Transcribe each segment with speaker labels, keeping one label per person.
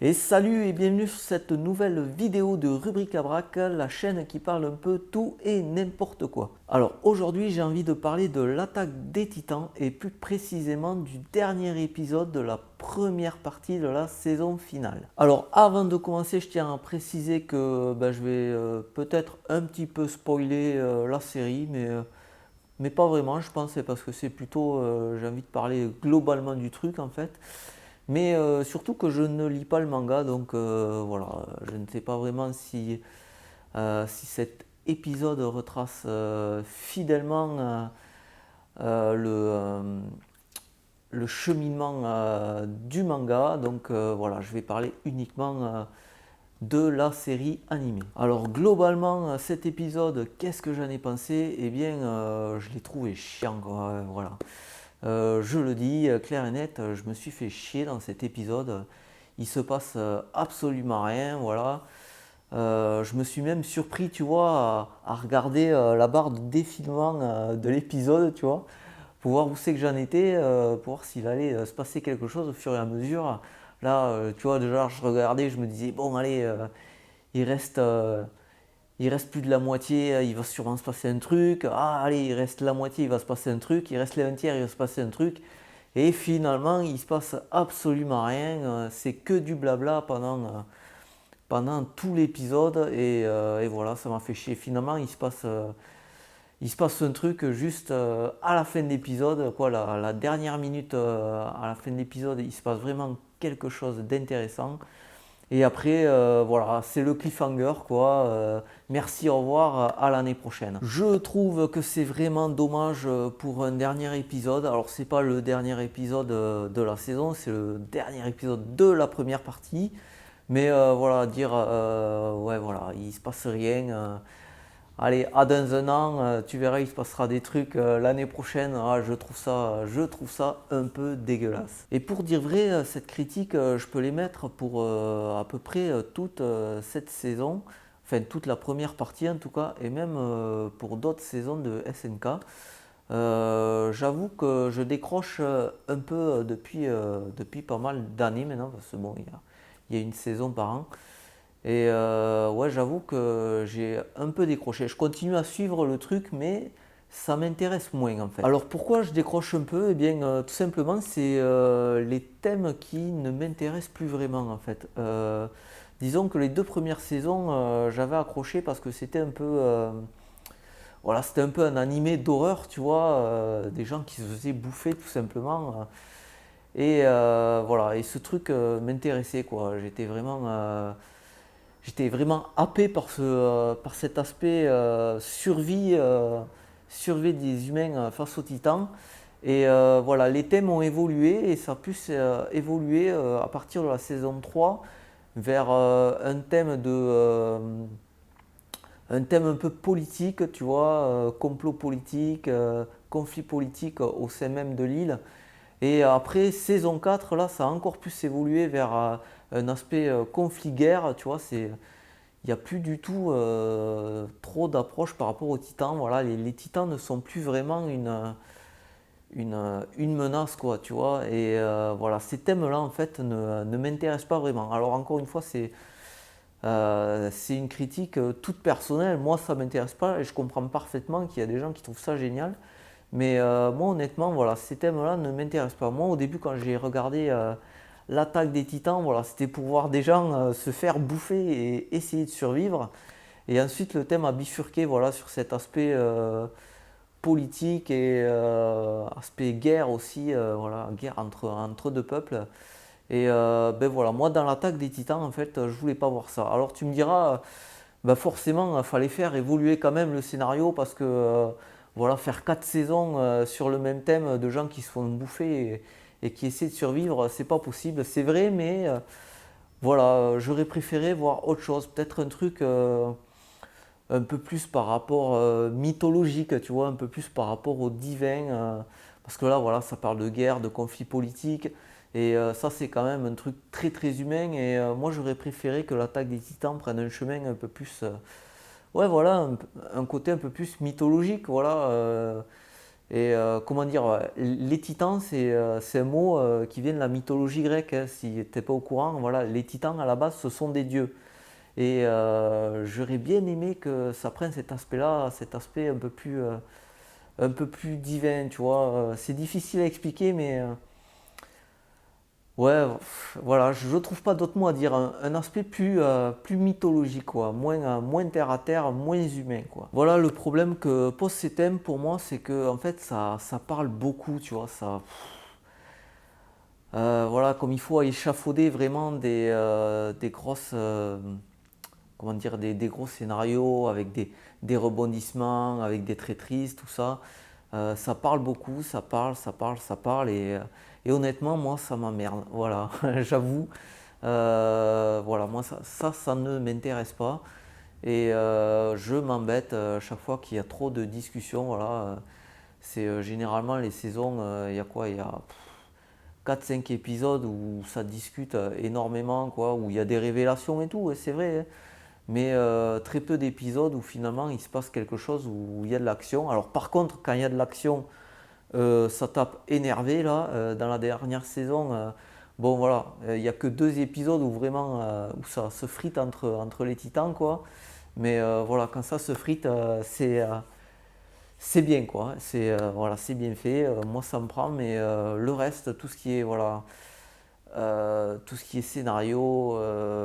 Speaker 1: Et salut et bienvenue sur cette nouvelle vidéo de Rubrique à Brac, la chaîne qui parle un peu tout et n'importe quoi. Alors aujourd'hui j'ai envie de parler de l'attaque des Titans et plus précisément du dernier épisode de la première partie de la saison finale. Alors avant de commencer je tiens à préciser que je vais peut-être un petit peu spoiler la série mais pas vraiment je pense, c'est parce que c'est plutôt j'ai envie de parler globalement du truc en fait. Mais surtout que je ne lis pas le manga, donc voilà, je ne sais pas vraiment si cet épisode retrace fidèlement le cheminement du manga. Donc voilà, je vais parler uniquement de la série animée. Alors globalement, cet épisode, qu'est-ce que j'en ai pensé? Eh bien, je l'ai trouvé chiant, quoi, voilà. Je le dis clair et net, je me suis fait chier dans cet épisode. Il se passe absolument rien, voilà. Je me suis même surpris, tu vois, à regarder la barre de défilement de l'épisode, tu vois, pour voir où c'est que j'en étais, pour voir s'il allait se passer quelque chose au fur et à mesure. Là, tu vois, déjà, je regardais, je me disais, bon, allez, il reste, euh, il reste plus de la moitié, il va sûrement se passer un truc. Ah, allez, il reste la moitié, il va se passer un truc. Il reste les 1 tiers, il va se passer un truc. Et finalement, il se passe absolument rien. C'est que du blabla pendant tout l'épisode. Et voilà, ça m'a fait chier. Finalement, il se passe un truc juste à la fin de l'épisode. Quoi, la dernière minute à la fin de l'épisode, il se passe vraiment quelque chose d'intéressant. Et après, voilà, c'est le cliffhanger, quoi. Merci, au revoir, à l'année prochaine. Je trouve que c'est vraiment dommage pour un dernier épisode. Alors, c'est pas le dernier épisode de la saison, c'est le dernier épisode de la première partie. Mais voilà, dire, ouais, voilà, il se passe rien. Allez, à dans un an, tu verras, il se passera des trucs l'année prochaine. Ah, je trouve ça un peu dégueulasse. Et pour dire vrai, cette critique, je peux les mettre pour à peu près toute cette saison, enfin toute la première partie en tout cas, et même pour d'autres saisons de SNK. J'avoue que je décroche un peu depuis pas mal d'années maintenant, parce que bon, il y a une saison par an. Et ouais, j'avoue que j'ai un peu décroché. Je continue à suivre le truc, mais ça m'intéresse moins en fait. Alors pourquoi je décroche un peu? Eh bien, tout simplement, c'est les thèmes qui ne m'intéressent plus vraiment en fait. Disons que les 2 premières saisons, j'avais accroché parce que c'était un peu, voilà, c'était un peu un animé d'horreur, tu vois, des gens qui se faisaient bouffer tout simplement. Et voilà, et ce truc m'intéressait quoi. J'étais vraiment happé par cet aspect survie des humains face aux titans. Et voilà, les thèmes ont évolué et ça a pu évoluer à partir de la saison 3 vers un thème un peu politique, tu vois, complot politique, conflit politique au sein même de l'île. Et après, saison 4 là, ça a encore plus évolué vers un aspect conflit-guerre, tu vois, il n'y a plus du tout trop d'approche par rapport aux titans. Voilà, les titans ne sont plus vraiment une menace, quoi, tu vois. Et voilà, ces thèmes-là, en fait, ne m'intéressent pas vraiment. Alors, encore une fois, c'est une critique toute personnelle. Moi, ça ne m'intéresse pas et je comprends parfaitement qu'il y a des gens qui trouvent ça génial. Mais moi, honnêtement, voilà, ces thèmes-là ne m'intéressent pas. Moi, au début, quand j'ai regardé l'attaque des titans, voilà, c'était pour voir des gens se faire bouffer et essayer de survivre. Et ensuite, le thème a bifurqué, voilà, sur cet aspect politique et aspect guerre aussi, voilà, guerre entre deux peuples. Et ben voilà, moi, dans l'attaque des titans, en fait, je voulais pas voir ça. Alors, tu me diras, bah forcément, il fallait faire évoluer quand même le scénario parce que voilà, faire 4 saisons sur le même thème de gens qui se font bouffer et qui essaient de survivre, c'est pas possible. C'est vrai, mais voilà, j'aurais préféré voir autre chose, peut-être un truc un peu plus par rapport mythologique, tu vois, un peu plus par rapport au divin, parce que là, voilà, ça parle de guerre, de conflits politiques, et ça, c'est quand même un truc très très humain, et moi, j'aurais préféré que l'attaque des titans prenne un chemin un peu plus, ouais, voilà, un côté un peu plus mythologique, voilà, Et comment dire, les titans, c'est un mot qui vient de la mythologie grecque, hein, si tu n'es pas au courant. Voilà, les titans, à la base, ce sont des dieux. Et j'aurais bien aimé que ça prenne cet aspect-là, cet aspect un peu plus divin, tu vois. C'est difficile à expliquer, mais ouais, voilà, je trouve pas d'autres mots à dire. Un aspect plus mythologique, quoi. Moins terre à terre, moins humain, quoi. Voilà, le problème que posent ces thèmes pour moi, c'est que en fait, ça parle beaucoup, tu vois. Voilà, comme il faut échafauder vraiment des grosses, comment dire, des gros scénarios avec des rebondissements, avec des traîtrises, tout ça. Ça parle beaucoup, ça parle, et honnêtement, moi, ça m'emmerde. Voilà, j'avoue. Voilà, moi, ça ne m'intéresse pas. Et je m'embête chaque fois qu'il y a trop de discussions. Voilà, c'est généralement les saisons, il y a quoi? Il y a 4-5 épisodes où ça discute énormément, quoi, où il y a des révélations et tout, et c'est vrai, hein. Mais très peu d'épisodes où finalement il se passe quelque chose, où il y a de l'action. Alors par contre, quand il y a de l'action, ça tape énervé là. Dans la dernière saison, bon voilà, il n'y a que 2 épisodes où vraiment où ça se frite entre les titans, quoi. Mais voilà, quand ça se frite, c'est bien, quoi. Voilà, c'est bien fait. Moi ça me prend, mais le reste, tout ce qui est voilà, tout ce qui est scénario,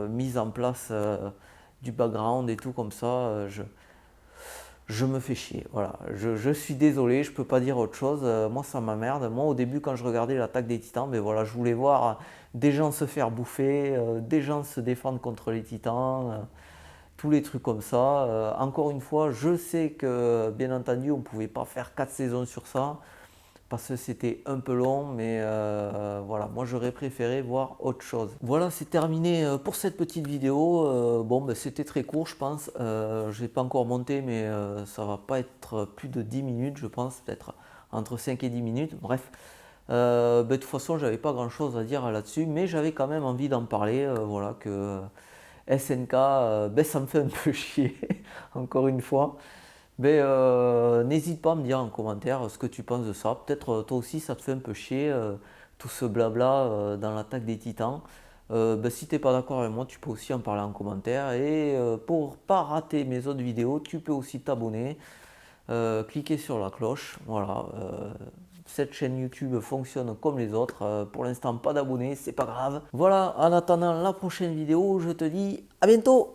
Speaker 1: mise en place du background et tout comme ça, je me fais chier. Voilà, je suis désolé, je peux pas dire autre chose. Moi, ça m'emmerde. Moi, au début, quand je regardais l'attaque des Titans, ben voilà, je voulais voir des gens se faire bouffer, des gens se défendre contre les Titans, tous les trucs comme ça. Encore une fois, je sais que, bien entendu, on pouvait pas faire 4 saisons sur ça parce que c'était un peu long, mais voilà, moi j'aurais préféré voir autre chose. Voilà, c'est terminé pour cette petite vidéo. Bon, ben, c'était très court, je pense. Je n'ai pas encore monté, mais ça va pas être plus de 10 minutes, je pense, peut-être entre 5 et 10 minutes. Bref, ben, de toute façon, j'avais pas grand-chose à dire là-dessus, mais j'avais quand même envie d'en parler. Voilà, que SNK, ben, ça me fait un peu chier, encore une fois. Ben, n'hésite pas à me dire en commentaire ce que tu penses de ça. Peut-être toi aussi ça te fait un peu chier tout ce blabla dans l'attaque des titans. Ben, si t'es pas d'accord avec moi, tu peux aussi en parler en commentaire. Et pour pas rater mes autres vidéos, tu peux aussi t'abonner, cliquer sur la cloche. Voilà, cette chaîne YouTube fonctionne comme les autres. Pour l'instant, pas d'abonnés, c'est pas grave. Voilà, en attendant la prochaine vidéo, je te dis à bientôt.